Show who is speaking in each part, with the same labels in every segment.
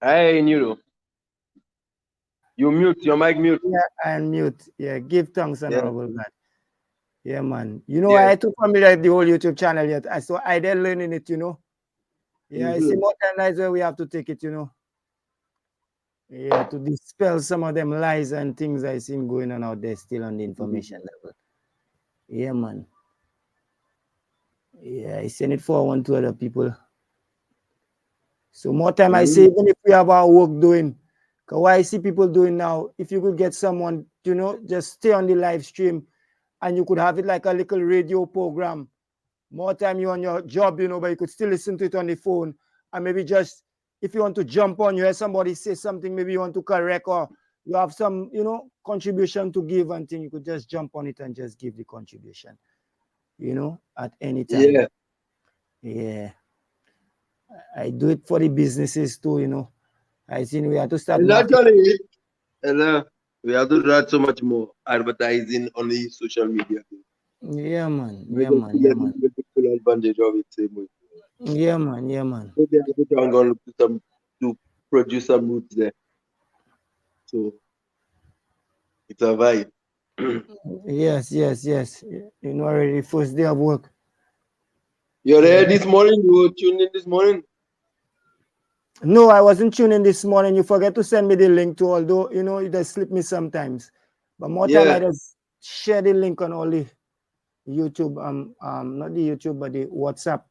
Speaker 1: Hey, Nero. You mute, your mic mute.
Speaker 2: Yeah, and mute. Yeah, give thanks,
Speaker 1: Yeah.
Speaker 2: honorable God. Yeah, man. You know,
Speaker 1: Yeah.
Speaker 2: I too familiar with the whole YouTube channel yet. So I did learning it, you know. Yeah, I see
Speaker 1: Mm-hmm.
Speaker 2: more time that's where we have to take it, you know. Yeah, to dispel some of them lies and things I seen going on out there still on the information level. Yeah, man. Yeah, I send it forward to other people. So more time I say,
Speaker 1: Mm-hmm.
Speaker 2: even if we have our work doing, because what I see people doing now, if you could get someone, you know, just stay on the live stream and you could have it like a little radio program. More time you on your job, you know, but you could still listen to it on the phone. And maybe just if you want to jump on, you hear somebody say something, maybe you want to correct or you have some, you know, contribution to give and thing, you could just jump on it and just give the contribution, you know, at any time.
Speaker 1: Yeah.
Speaker 2: Yeah. I do it for the businesses too, you know. I think we have to start
Speaker 1: It's
Speaker 2: marketing.
Speaker 1: actually it. And we have to do so much more advertising on the social media.
Speaker 2: Yeah, man.
Speaker 1: I
Speaker 2: Yeah,
Speaker 1: just
Speaker 2: man.
Speaker 1: feel
Speaker 2: Yeah,
Speaker 1: like
Speaker 2: man.
Speaker 1: people take full advantage of it same way.
Speaker 2: Yeah, man. Yeah, man.
Speaker 1: So they have to try and go and look to produce some roots there. So it's a vibe.
Speaker 2: Yes, yes, yes. You know, already first day of work.
Speaker 1: You're
Speaker 2: Yeah.
Speaker 1: there this morning? You were tuned in this morning?
Speaker 2: No, I wasn't tuning this morning. You forget to send me the link to, although, you know, it does slip me sometimes. But more time I
Speaker 1: Yeah.
Speaker 2: just share the link on all the YouTube, not the YouTube, but the WhatsApp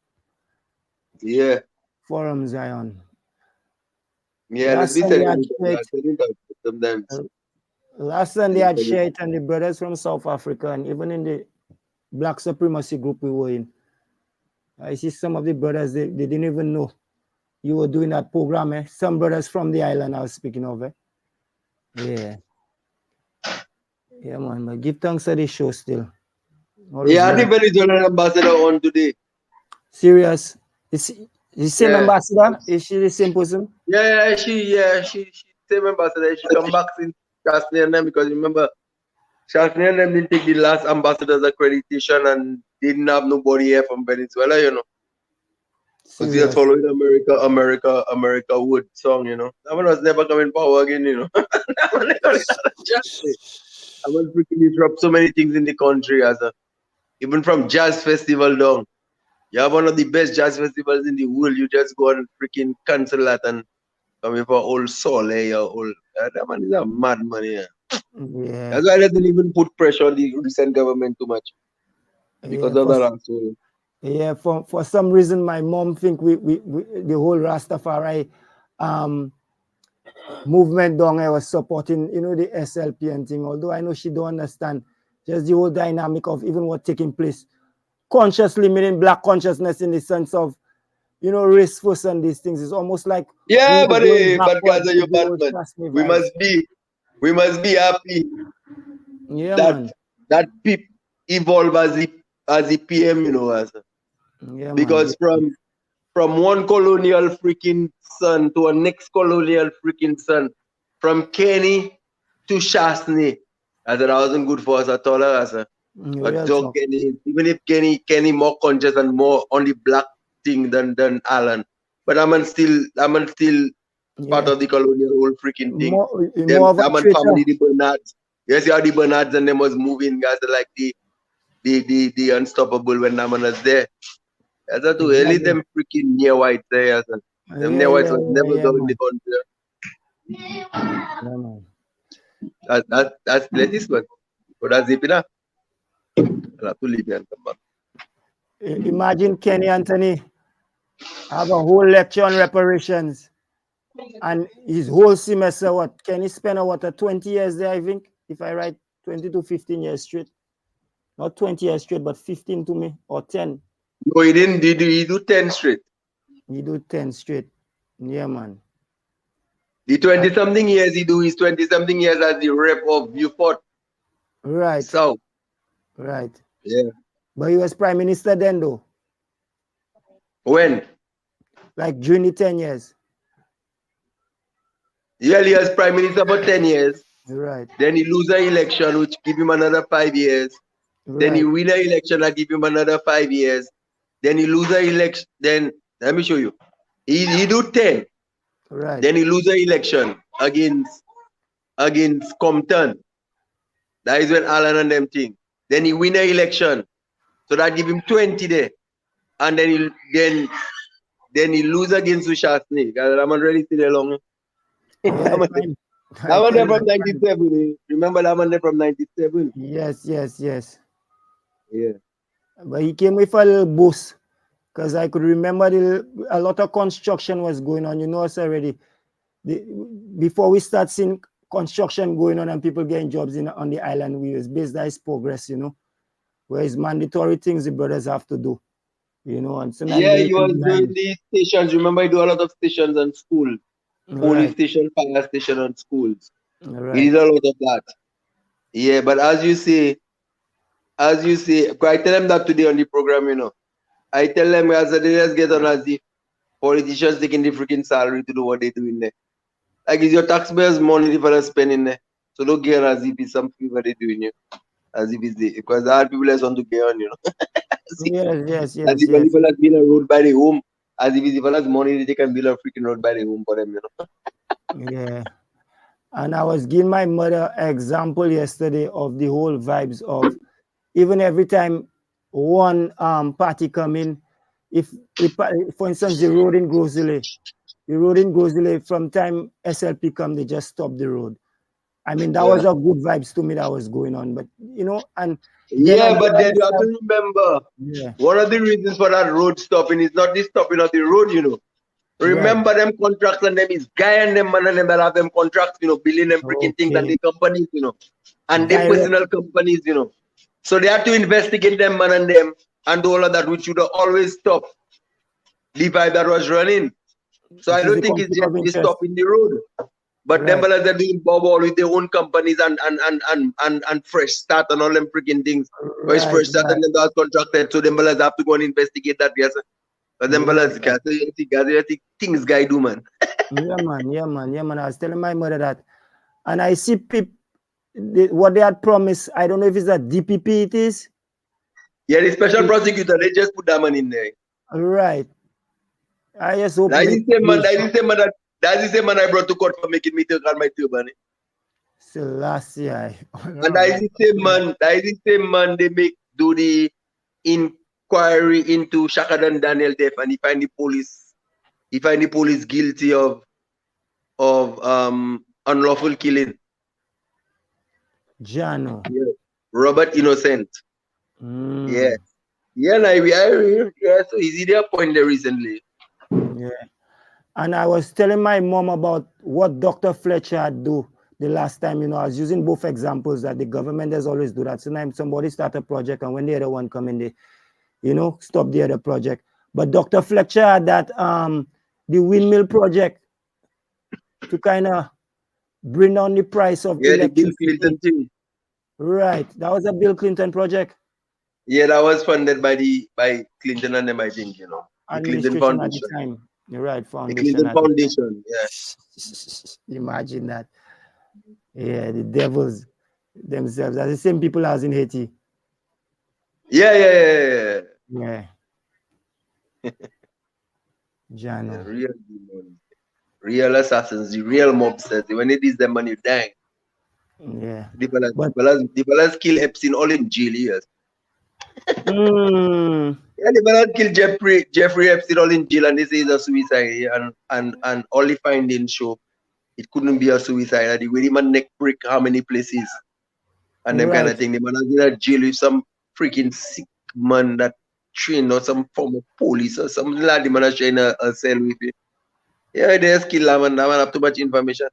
Speaker 1: Yeah.
Speaker 2: forums I on.
Speaker 1: Yeah, let's
Speaker 2: Last
Speaker 1: be
Speaker 2: Sunday
Speaker 1: sending
Speaker 2: I'd
Speaker 1: it.
Speaker 2: share
Speaker 1: Yeah,
Speaker 2: it.
Speaker 1: sending that sometimes.
Speaker 2: Last Sunday I'd share it, and the brothers from South Africa, and even in the Black Supremacy group we were in, I see some of the brothers, they didn't even know you were doing that program. Eh? Some brothers from the island I was speaking of. Eh? Yeah. Yeah, man. But give thanks to the show still. Always
Speaker 1: Yeah, the
Speaker 2: learn.
Speaker 1: Venezuelan ambassador on today.
Speaker 2: Serious. Is the same
Speaker 1: Yeah.
Speaker 2: ambassador? Is she the same person?
Speaker 1: Yeah, she same ambassador. She come back since Shasney and them because remember Shasney and them didn't take the last ambassador's accreditation and didn't have nobody here from Venezuela, you know. Because he was
Speaker 2: Serious.
Speaker 1: following America Wood song, you know. That one was never coming power again, you know. That one never Shasney. I was freaking disrupt so many things in the country as a even from jazz festival down. You have one of the best jazz festivals in the world. You just go and freaking cancel that and come for old soul, eh? Your old that man is a madman, yeah.
Speaker 2: Yeah.
Speaker 1: That's why I didn't even put pressure on the recent government too much because
Speaker 2: Yeah.
Speaker 1: of that also.
Speaker 2: Yeah. For some reason, my mom think we the whole Rastafari movement down I was supporting, you know, the SLP and thing. Although I know she don't understand just the whole dynamic of even what taking place. Consciously meaning black consciousness in the sense of, you know, race first and these things. It's almost like we
Speaker 1: Yeah,
Speaker 2: were going
Speaker 1: but
Speaker 2: backwards
Speaker 1: Gaza,
Speaker 2: with
Speaker 1: you
Speaker 2: the old
Speaker 1: Batman.
Speaker 2: Shasmi
Speaker 1: We
Speaker 2: vibes.
Speaker 1: must be happy
Speaker 2: Yeah,
Speaker 1: that
Speaker 2: man.
Speaker 1: that PIP evolve as the PM, you know, as
Speaker 2: Yeah, man.
Speaker 1: because from one colonial freaking son to a next colonial freaking son, from Kenny to Shasney. I said I wasn't good for us at all, I said. But
Speaker 2: Real
Speaker 1: Joe
Speaker 2: talk.
Speaker 1: Kenny, even if Kenny more conscious and more on the black thing than Alan. But I'm still part
Speaker 2: Yeah.
Speaker 1: of the colonial whole freaking thing.
Speaker 2: More of a
Speaker 1: I'm on
Speaker 2: traitor.
Speaker 1: family the Bernards. Yes, you are the Bernards and them was moving guys like the unstoppable when Naman was there. As I do, only
Speaker 2: Exactly.
Speaker 1: them freaking near whites there. Them
Speaker 2: Yeah,
Speaker 1: near whites
Speaker 2: yeah,
Speaker 1: was
Speaker 2: yeah,
Speaker 1: never
Speaker 2: yeah,
Speaker 1: going in the
Speaker 2: man.
Speaker 1: country.
Speaker 2: Yeah, man.
Speaker 1: That's let this one. But that's it, I'll have to leave and come back.
Speaker 2: Imagine Kenny Anthony have a whole lecture on reparations and his whole semester, what, Kenny spent what, 20 years there, I think, if I write 20 to 15 years straight. Not 20 years straight, but 15 to me, or 10.
Speaker 1: No, he didn't. He do 10 straight.
Speaker 2: He do 10 straight. Yeah, man.
Speaker 1: The 20 something years he do his 20 something years as the rep of Beaufort
Speaker 2: Right,
Speaker 1: South.
Speaker 2: right.
Speaker 1: Yeah.
Speaker 2: But he was prime minister then, though,
Speaker 1: When?
Speaker 2: like during the 10 years.
Speaker 1: Yeah, he was prime minister for 10 years.
Speaker 2: Right,
Speaker 1: Then he lose an election, which give him another 5 years. Then he
Speaker 2: right.
Speaker 1: win an election, I give him another 5 years. Then he lose an election. Then let me show you. He do 10.
Speaker 2: Right.
Speaker 1: Then he lose the election against Compton. That is when Allen and them thing. Then he win the election. So that give him 20 there. And then he lose against Sushasni. I'm not really still along.
Speaker 2: Yeah,
Speaker 1: That
Speaker 2: I
Speaker 1: one
Speaker 2: tell
Speaker 1: there
Speaker 2: you,
Speaker 1: from 97. Remember that one there from 97?
Speaker 2: yes, yes, yes.
Speaker 1: Yeah.
Speaker 2: But he came with a little boost because I could remember a lot of construction was going on. You know, us already. The, before we start seeing construction going on and people getting jobs on the island, we was based on progress, you know, where it's mandatory things the brothers have to do, you know, and sometimes
Speaker 1: Yeah,
Speaker 2: they're
Speaker 1: he was doing
Speaker 2: behind.
Speaker 1: these stations. Remember, he do a lot of stations and school. Police
Speaker 2: Right,
Speaker 1: station, fire station, and schools. He
Speaker 2: right.
Speaker 1: did a lot of that. Yeah, but as you say, I tell them that today on the program, you know. I tell them as they just get on as if politicians taking the freaking salary to do what they do in there. Like it's your taxpayers' money the fellas spending there. So don't get on as if it's something that they doing you. As if it's the because there are people that want to get on, you know.
Speaker 2: Yes, yes,
Speaker 1: As
Speaker 2: yes,
Speaker 1: if the
Speaker 2: yes.
Speaker 1: people that build a road by the home, as if it's the fellas' money they can build a freaking road by the home for them, you know.
Speaker 2: Yeah. And I was giving my mother an example yesterday of the whole vibes of even every time one party come in, if for instance the road in Grozile from time SLP come, they just stop the road. I mean, that was
Speaker 1: Yeah.
Speaker 2: a good vibes to me that was going on. But you know, and then on
Speaker 1: Yeah,
Speaker 2: the
Speaker 1: but then
Speaker 2: other
Speaker 1: you have
Speaker 2: side,
Speaker 1: to remember
Speaker 2: yeah,
Speaker 1: one of the reasons for that road stopping is not the stopping of the road, you know.
Speaker 2: right.
Speaker 1: Remember them contracts and them is guy and them man and them that have them contracts, you know, building them freaking things and
Speaker 2: Okay.
Speaker 1: the companies, you know, and the
Speaker 2: Direct.
Speaker 1: personal companies, you know. So they have to investigate them man and them and do all of that, which should have always stop the vibe that was running. So I
Speaker 2: Which is
Speaker 1: don't
Speaker 2: the
Speaker 1: think it's
Speaker 2: conflict
Speaker 1: just
Speaker 2: of
Speaker 1: the
Speaker 2: interest.
Speaker 1: stopping the road. But them
Speaker 2: Right.
Speaker 1: fellas are doing bubble with their own companies and fresh start and all them freaking things. Whereas
Speaker 2: Right,
Speaker 1: fresh start
Speaker 2: right.
Speaker 1: and them that contracted. So them fellas have to go and investigate that, yes. But them
Speaker 2: Yeah,
Speaker 1: fellas can't say things guy do, man.
Speaker 2: yeah, man, yeah, man, yeah, man. I was telling my mother that, and I see people what they had promised. I don't know if it's a DPP. It is
Speaker 1: Yeah, the special prosecutor, they just put that man in there.
Speaker 2: right. I just hope
Speaker 1: That's
Speaker 2: they
Speaker 1: the same man,
Speaker 2: use
Speaker 1: that's the same man I brought to court for making me take out my turban.
Speaker 2: Selassie.
Speaker 1: And that is the same man they make do the inquiry into Shakadan Daniel death and he find the police guilty of unlawful killing.
Speaker 2: Jano.
Speaker 1: Yeah. Robert Innocent. Yeah.
Speaker 2: Mm,
Speaker 1: Yeah, yeah, so he's there point there recently.
Speaker 2: yeah. And I was telling my mom about what Dr. Fletcher had do the last time. You know, I was using both examples that the government does always do that. Sometimes somebody start a project and when the other one come in, they, you know, stop the other project. But Dr. Fletcher had that the windmill project to kind of bring down the price of
Speaker 1: Yeah, the Bill Clinton
Speaker 2: electricity.
Speaker 1: thing.
Speaker 2: Right. That was a Bill Clinton project.
Speaker 1: Yeah, that was funded by Clinton and them, I think, you know. The Clinton
Speaker 2: Administration at the
Speaker 1: Foundation.
Speaker 2: time. You're right,
Speaker 1: The
Speaker 2: foundation
Speaker 1: Clinton
Speaker 2: at the time.
Speaker 1: Foundation, yeah.
Speaker 2: Imagine that. Yeah, the devils themselves are the same people as in Haiti.
Speaker 1: Yeah, yeah, yeah,
Speaker 2: Yeah,
Speaker 1: yeah.
Speaker 2: Jano.
Speaker 1: Real demons. Real assassins, the real mobsters. When it is them money, dang.
Speaker 2: Yeah, but
Speaker 1: The fellas kill Epstein all in jail, yes.
Speaker 2: mm,
Speaker 1: Yeah, the fellas kill Jeffrey Epstein all in jail and they say it's a suicide. Yeah, and all the findings show it couldn't be a suicide. The way the man neck break how many places and them kind
Speaker 2: right,
Speaker 1: of thing. The man has been in jail with some freaking sick man that trained or some form of police or something like the man has trained a cell with it. Yeah, they just kill that man have too much information.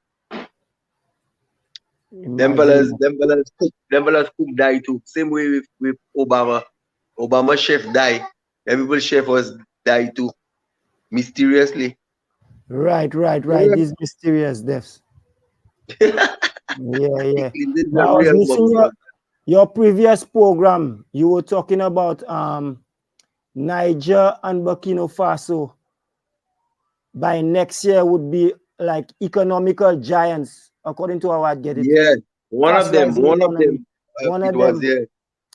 Speaker 2: imagine that.
Speaker 1: Them fellas cook die too. Same way with Obama. Obama chef die. Everybody chef was die too. Mysteriously.
Speaker 2: Right, right, right.
Speaker 1: Yeah.
Speaker 2: These mysterious deaths. Yeah,
Speaker 1: The
Speaker 2: yeah.
Speaker 1: Clinton's
Speaker 2: But
Speaker 1: a
Speaker 2: I was
Speaker 1: real
Speaker 2: missing
Speaker 1: mobster.
Speaker 2: your previous program. You were talking about Niger and Burkina Faso by next year would be like economical giants, according to how I get it.
Speaker 1: Yeah. One of
Speaker 2: Fast
Speaker 1: them,
Speaker 2: rising
Speaker 1: one of
Speaker 2: economy.
Speaker 1: them,
Speaker 2: One
Speaker 1: it
Speaker 2: of
Speaker 1: was
Speaker 2: them,
Speaker 1: yeah.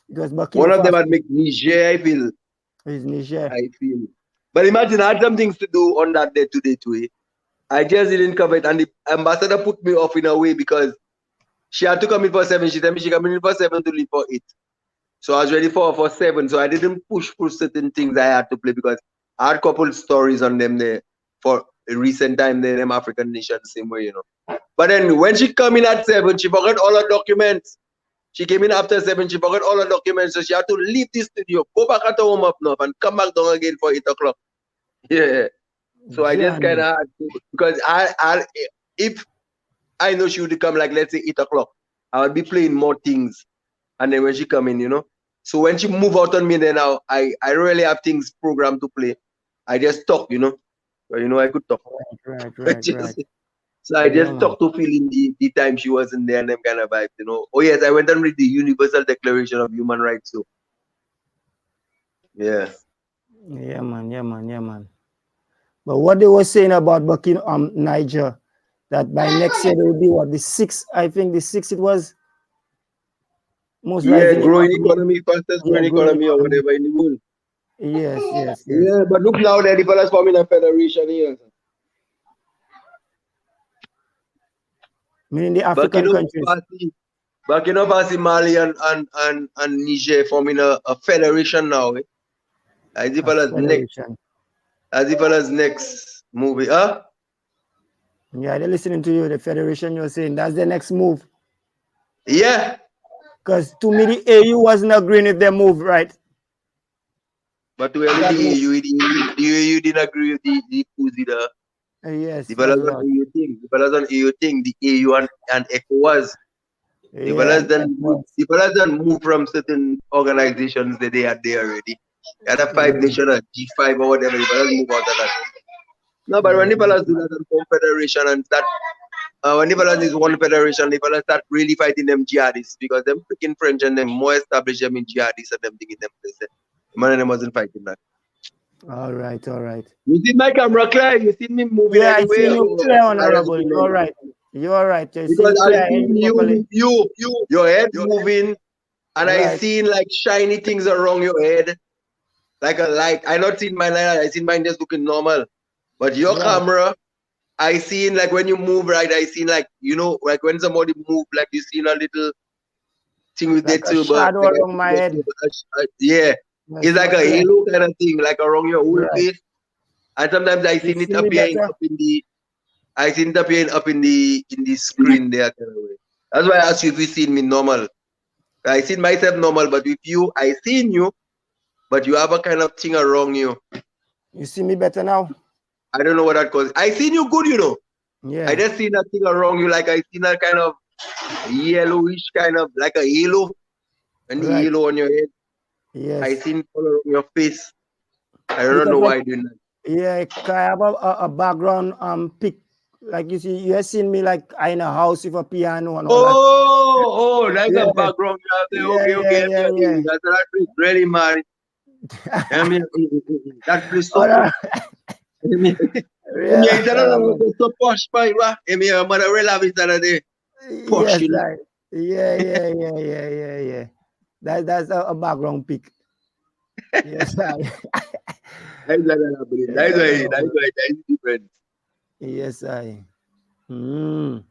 Speaker 2: because
Speaker 1: One
Speaker 2: Burkina
Speaker 1: of them
Speaker 2: Faso
Speaker 1: had make Niger,
Speaker 2: is Niger.
Speaker 1: I feel. But imagine I had some things to do on that day today too. I just didn't cover it, and the ambassador put me off in a way because she had to come in for 7. She told me she come in for 7 to leave for 8. So I was ready for 7. So I didn't push for certain things I had to play because I had a couple stories on them there for a recent time. Them African nation the same way, But then when she come in at 7, she forgot all her documents. She came in after 7, she forgot all her documents, so she had to leave the studio, go back at home up now, and come back down again for 8 o'clock. Yeah. So I just kind
Speaker 2: Johnny.
Speaker 1: of had to, because if I know she would come like, let's say 8 o'clock, I would be playing more things. And then when she come in. So when she move out on me, then now I really have things programmed to play. I just talk, But I could talk.
Speaker 2: Right.
Speaker 1: So I
Speaker 2: Yeah,
Speaker 1: just
Speaker 2: man.
Speaker 1: talked to feel in the time she wasn't there and them kind of vibes. Oh yes, I went and read the Universal Declaration of Human Rights. So yeah.
Speaker 2: Yeah, man. But what they were saying about Burkina, Niger, that by next year they will be what, the sixth? I think the sixth it was most
Speaker 1: Yeah,
Speaker 2: rising
Speaker 1: growing
Speaker 2: economy.
Speaker 1: economy, fastest
Speaker 2: Yeah,
Speaker 1: growing
Speaker 2: growing
Speaker 1: economy or
Speaker 2: economy.
Speaker 1: whatever in the world.
Speaker 2: Yes.
Speaker 1: Yeah, but look now that the fellas forming a federation here.
Speaker 2: Meaning the African
Speaker 1: Burkina
Speaker 2: countries.
Speaker 1: Faso, Burkina Faso, Mali, and Niger forming a federation now. As the
Speaker 2: A
Speaker 1: fellas next,
Speaker 2: federation.
Speaker 1: next movie, huh?
Speaker 2: Yeah, they're listening to you. The federation you're saying that's the next move.
Speaker 1: Yeah,
Speaker 2: Because to me the AU wasn't agreeing with their move, right?
Speaker 1: but we only
Speaker 2: That move.
Speaker 1: the EU didn't agree with the Kuzi,
Speaker 2: Yes,
Speaker 1: the
Speaker 2: that's
Speaker 1: fellas on
Speaker 2: right.
Speaker 1: EU thing, the AU and ECOWAS. The
Speaker 2: Yeah,
Speaker 1: fellas
Speaker 2: and
Speaker 1: done move,
Speaker 2: ECOWAS.
Speaker 1: the fellas done move from certain organizations that they had there already. They had a five
Speaker 2: Yeah,
Speaker 1: nation, a G5 or whatever. The fellas move out of that. No, but when
Speaker 2: yeah,
Speaker 1: the fellas do that and form federation and start, when the fellas is one federation, the fellas start really fighting them jihadists because them freaking French and them more established them in jihadists and them thing in them place. Man and them wasn't fighting that.
Speaker 2: all right.
Speaker 1: You see my camera clear? You see me moving
Speaker 2: Yeah, I see
Speaker 1: anyway?
Speaker 2: you
Speaker 1: Or
Speaker 2: clear,
Speaker 1: I just
Speaker 2: honorable.
Speaker 1: put
Speaker 2: You're
Speaker 1: normal?
Speaker 2: right. You're right. I see
Speaker 1: Because
Speaker 2: you
Speaker 1: I
Speaker 2: clear
Speaker 1: seen
Speaker 2: properly.
Speaker 1: your head moving, and I
Speaker 2: Right.
Speaker 1: seen like shiny things around your head, like a light. I not seen my light. I seen mine just looking normal. But your
Speaker 2: Right.
Speaker 1: camera, I seen like when you move right. I seen like like when somebody move, like you seen a little thing with the
Speaker 2: Like a
Speaker 1: tuber,
Speaker 2: shadow
Speaker 1: like
Speaker 2: around my head.
Speaker 1: yeah,
Speaker 2: Yes,
Speaker 1: it's like
Speaker 2: you're
Speaker 1: a
Speaker 2: clear.
Speaker 1: halo kind of thing, like around your whole
Speaker 2: Right.
Speaker 1: face. And sometimes I
Speaker 2: You
Speaker 1: seen it
Speaker 2: see me
Speaker 1: appearing
Speaker 2: better?
Speaker 1: up in the I seen it appearing up in the screen there. Kind of way. That's why I asked you if you seen me normal. I seen myself normal, but with you, I seen you, but you have a kind of thing around you.
Speaker 2: You see me better now?
Speaker 1: I don't know what that causes. I seen you good. I
Speaker 2: Yeah.
Speaker 1: just seen that thing around you, like I seen a kind of yellowish kind of like a halo, and the
Speaker 2: Right.
Speaker 1: halo on your head. I
Speaker 2: Yes.
Speaker 1: seen color on your face. I don't
Speaker 2: Because
Speaker 1: know
Speaker 2: like
Speaker 1: why I doing that.
Speaker 2: yeah, I have a background pic. Like you see, you have seen me like I in a house with a piano and all that.
Speaker 1: That's a
Speaker 2: Yeah.
Speaker 1: background.
Speaker 2: Yeah,
Speaker 1: Okay,
Speaker 2: yeah,
Speaker 1: okay.
Speaker 2: yeah, yeah.
Speaker 1: That's that place really man. I mean, that place so
Speaker 2: All
Speaker 1: posh.
Speaker 2: right.
Speaker 1: I mean,
Speaker 2: Yeah,
Speaker 1: instead of so posh, but I mean, I'm gonna real have it that day. Posh,
Speaker 2: yes, I, yeah. That's a background pic. Yes, I.
Speaker 1: That's like that,
Speaker 2: Yeah,
Speaker 1: that's different.
Speaker 2: yes, I. Mm.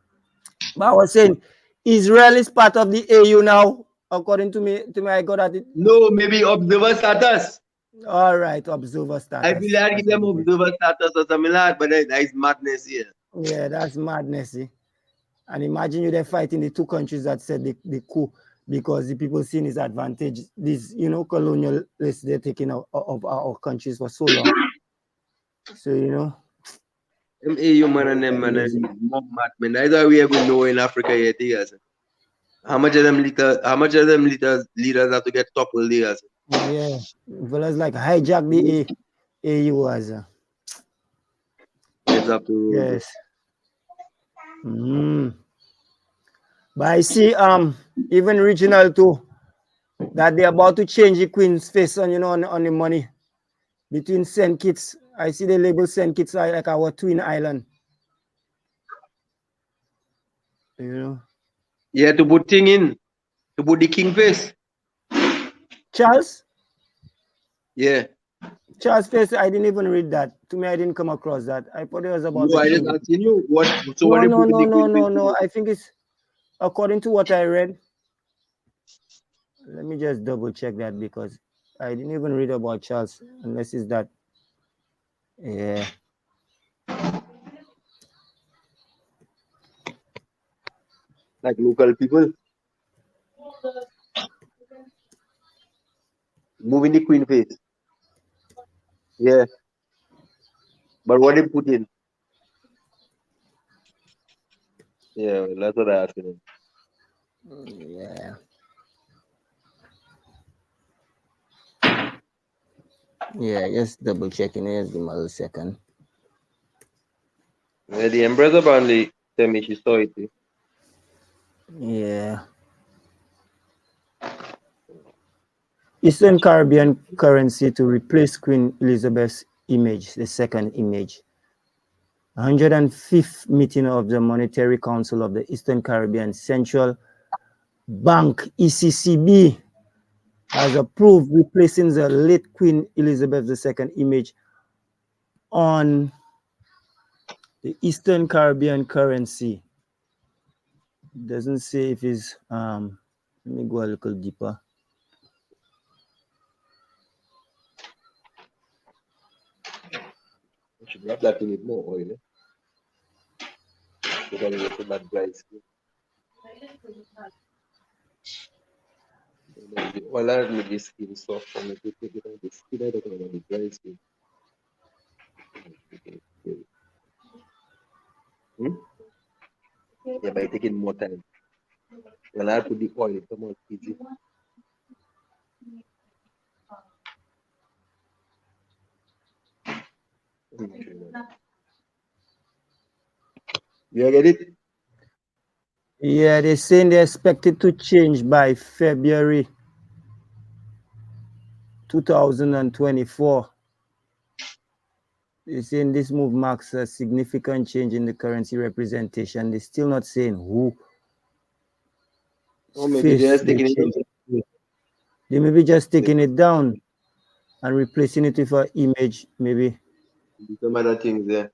Speaker 2: But I was saying, Israel is part of the AU now, according to me. I got at it.
Speaker 1: No, maybe observer status.
Speaker 2: All right, observer
Speaker 1: I feel
Speaker 2: status.
Speaker 1: like give
Speaker 2: That's what
Speaker 1: them
Speaker 2: it is.
Speaker 1: observer status or something like that, but that is madness here.
Speaker 2: Yeah, that's madness. See? And imagine you there fighting the two countries that said the coup because the people seen his advantage. These, colonialists they're taking out of our countries for so long. So,
Speaker 1: Them AU man and
Speaker 2: very,
Speaker 1: them
Speaker 2: very
Speaker 1: man
Speaker 2: lazy.
Speaker 1: and mob mad man. That's why we even know in Africa yet here. How much of them leaders have to get toppled here?
Speaker 2: Yeah. Fellas like hijack the AU as
Speaker 1: It's up to road.
Speaker 2: yes. Mm. But I see even regional too that they're about to change the Queen's face on on the money between Saint Kitts. I see they label Saint Kitts like our twin island. You know.
Speaker 1: Yeah, to put thing in, to put the king face.
Speaker 2: Charles?
Speaker 1: Yeah.
Speaker 2: Charles Face, I didn't even read that. To me, I didn't come across that. I thought it was about
Speaker 1: No,
Speaker 2: the
Speaker 1: I just
Speaker 2: queen.
Speaker 1: asking you what. So what
Speaker 2: No,
Speaker 1: they
Speaker 2: no,
Speaker 1: put in
Speaker 2: no,
Speaker 1: the
Speaker 2: no,
Speaker 1: Queen
Speaker 2: no,
Speaker 1: Face
Speaker 2: no.
Speaker 1: today?
Speaker 2: I think it's according to what I read. Let me just double check that because I didn't even read about Charles unless it's that. Yeah.
Speaker 1: Like local people moving the Queen Face. Yeah, but what they put in? Yeah, well, that's what I asked him.
Speaker 2: Yeah. Yeah, just double checking it. Just give me a second.
Speaker 1: Yeah, the Empress apparently tell me she saw it.
Speaker 2: Yeah. Eastern Caribbean currency to replace Queen Elizabeth's image, the second image. 105th meeting of the Monetary Council of the Eastern Caribbean Central Bank, ECCB, has approved replacing the late Queen Elizabeth II image on the Eastern Caribbean currency. It doesn't say if it's, let me go a little deeper.
Speaker 1: You should wrap that in with more oil, because it's not dry skin. All that make the skin soft and make it take it on the skin. I don't know about the dry skin. Hmm? Yeah, by taking more time. When I put the oil, it come out easy. You get it?
Speaker 2: Yeah, they're saying they expect it to change by February 2024. They're saying this move marks a significant change in the currency representation. They're still not saying who
Speaker 1: Or maybe they're
Speaker 2: face
Speaker 1: just
Speaker 2: they
Speaker 1: taking it
Speaker 2: change
Speaker 1: out.
Speaker 2: it to. They may be just
Speaker 1: Maybe
Speaker 2: taking it down and replacing it with an image, maybe.
Speaker 1: some other things there.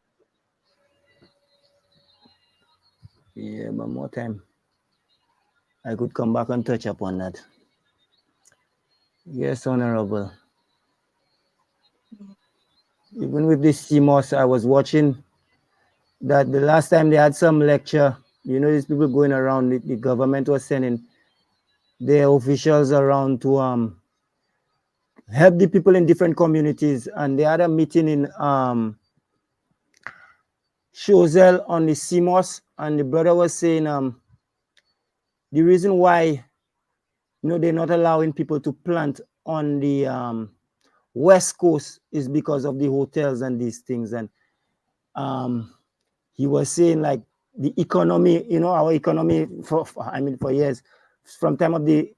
Speaker 2: Yeah, but more time. I could come back and touch upon that. Yes, Honorable. Even with this CMOS, I was watching that the last time they had some lecture, these people going around, the government was sending their officials around to help the people in different communities. And they had a meeting in Chozel on the CMOS, and the brother was saying the reason why they're not allowing people to plant on the West Coast is because of the hotels and these things. And he was saying like the economy, our economy for years, from time of the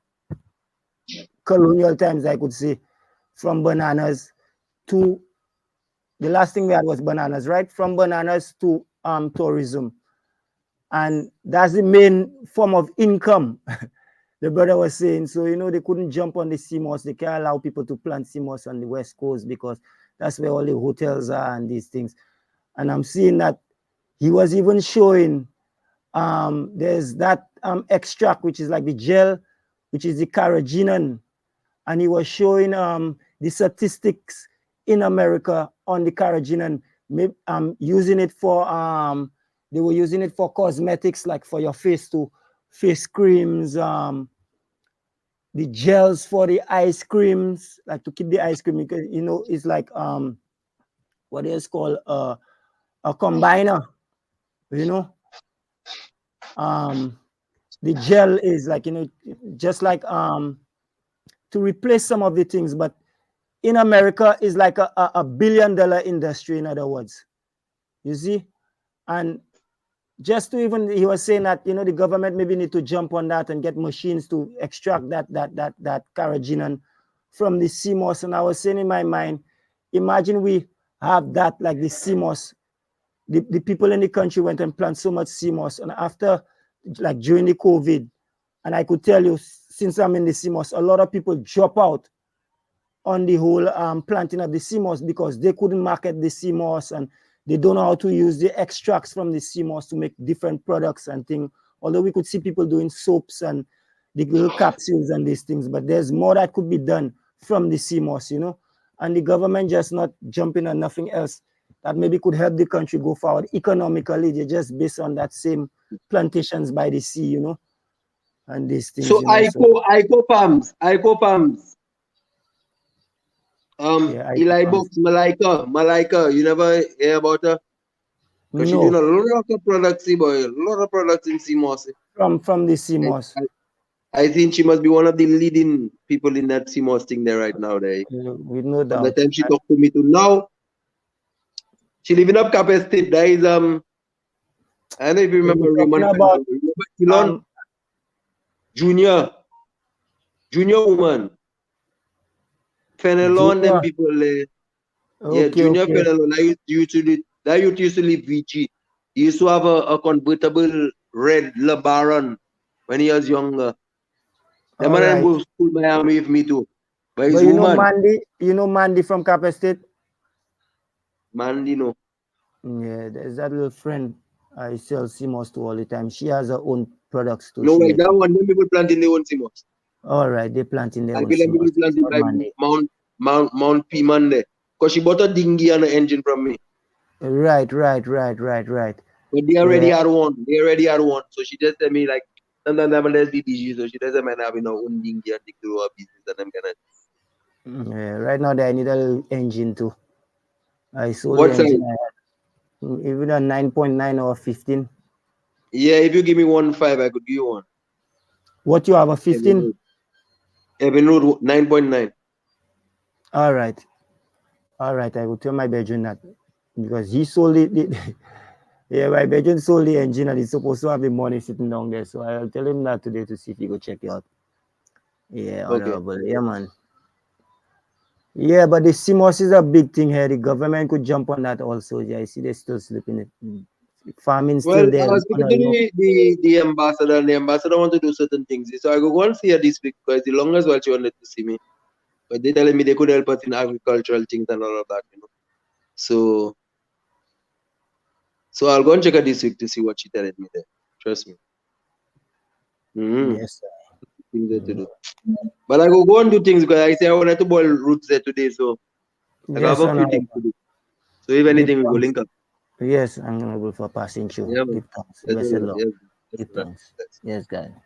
Speaker 2: colonial times, I could say, from bananas to the last thing we had was bananas, right? From bananas to tourism. And that's the main form of income. The brother was saying, so they couldn't jump on the CMOS. They can't allow people to plant CMOS on the West Coast because that's where all the hotels are and these things. And I'm seeing that he was even showing there's that extract, which is like the gel, which is the carrageenan. And he was showing the statistics in America on the carrageenan, using it for they were using it for cosmetics, like for your face creams, the gels for the ice creams, like to keep the ice cream, because it's like what is called a combiner, you know. The gel is like just like to replace some of the things, but in America is like a $1 billion industry, in other words. You see? And just to even he was saying that the government maybe need to jump on that and get machines to extract that carrageenan from the CMOS. And I was saying in my mind, imagine we have that like the CMOS. The people in the country went and planted so much CMOS, and after like during the COVID, and I could tell you since I'm in the CMOS, a lot of people drop out on the whole planting of the sea moss because they couldn't market the sea moss and they don't know how to use the extracts from the sea moss to make different products and things. Although we could see people doing soaps and the little capsules and these things, but there's more that could be done from the sea moss, you know, and the government just not jumping on nothing else that maybe could help the country go forward economically. They just based on that same plantations by the sea, you know, and these things,
Speaker 1: So
Speaker 2: you know. So
Speaker 1: Ico Palms.
Speaker 2: yeah, I
Speaker 1: Eli
Speaker 2: um,
Speaker 1: Books, Malika. You never hear about her? Because she doing
Speaker 2: no
Speaker 1: a lot of products, see, boy. A lot of products in CMOS.
Speaker 2: from the sea
Speaker 1: I,
Speaker 2: moss.
Speaker 1: I, I think she must be one of the leading people in that CMOS thing there right now. There.
Speaker 2: With no
Speaker 1: From the
Speaker 2: doubt.
Speaker 1: time she talked to me to now, she living up Capel State. There is I don't know if you remember
Speaker 2: You're talking
Speaker 1: Raymond
Speaker 2: about
Speaker 1: Fenelon. Remember Elon
Speaker 2: um
Speaker 1: Junior, Junior woman. Fenelon, them
Speaker 2: Junior.
Speaker 1: people. Yeah,
Speaker 2: Okay,
Speaker 1: Junior
Speaker 2: okay.
Speaker 1: Fenelon. That youth used to live VG. He used to have a convertible red LeBaron when he was younger. The
Speaker 2: All
Speaker 1: man and
Speaker 2: right.
Speaker 1: go to school Miami with me too. But
Speaker 2: But
Speaker 1: his woman,
Speaker 2: You know Mandy from Capel State?
Speaker 1: man, you know.
Speaker 2: Yeah, there's that little friend I sell CMOS to all the time. She has her own products too.
Speaker 1: No,
Speaker 2: She
Speaker 1: right
Speaker 2: make.
Speaker 1: now, one them people planting their own CMOS.
Speaker 2: All right, they planting their
Speaker 1: I
Speaker 2: own
Speaker 1: feel them people
Speaker 2: CMOS. It's
Speaker 1: planting
Speaker 2: called
Speaker 1: by
Speaker 2: Mandy.
Speaker 1: Mount Piman there. Because she bought a dinghy and an engine from me.
Speaker 2: Right.
Speaker 1: But they already
Speaker 2: Yeah,
Speaker 1: had one. They already had one. So she just tell me like, sometimes I'm less busy. So she doesn't mind having her own dinghy and take to her business and them kind of.
Speaker 2: yeah. Right now, I need a little engine too. I sold the
Speaker 1: What size?
Speaker 2: engine. I had. Even a 9.9 or 15.
Speaker 1: Yeah, if you give me 1.5, I could give you one.
Speaker 2: What you have a
Speaker 1: Evan
Speaker 2: 15?
Speaker 1: Road. Evan Road 9.9.
Speaker 2: All right. All right. I will tell my bedroom that because he sold it. Yeah, my bedroom sold the engine and he's supposed to have the money sitting down there. So I'll tell him that today to see if he go check it out. Yeah,
Speaker 1: Okay.
Speaker 2: honorable. Yeah, man. Yeah, but the CMOS is a big thing here. The government could jump on that also. Yeah, I see they're still sleeping. Farming
Speaker 1: Well,
Speaker 2: still
Speaker 1: I
Speaker 2: there.
Speaker 1: was
Speaker 2: On
Speaker 1: speaking
Speaker 2: a
Speaker 1: to
Speaker 2: low.
Speaker 1: the ambassador, and the ambassador want to do certain things. So I go and see her this week because the longest while she wanted to see me. But they telling me they could help us in agricultural things and all of that, you know. So I'll go and check her this week to see what she telling me there. Trust me. Mm-hmm.
Speaker 2: Yes, sir.
Speaker 1: Things there to do. But I go and do things because I say I wanted to boil roots there today, so I have
Speaker 2: Yes,
Speaker 1: a few things
Speaker 2: honorable.
Speaker 1: to do. So if
Speaker 2: Give
Speaker 1: anything, we go
Speaker 2: thanks.
Speaker 1: link up.
Speaker 2: Yes, honorable for passing through.
Speaker 1: Yeah, man.
Speaker 2: Give thanks.
Speaker 1: That's
Speaker 2: Blessed
Speaker 1: all right.
Speaker 2: Lord.
Speaker 1: Yes. That's
Speaker 2: Give
Speaker 1: all right.
Speaker 2: thanks.
Speaker 1: That's
Speaker 2: Yes, God.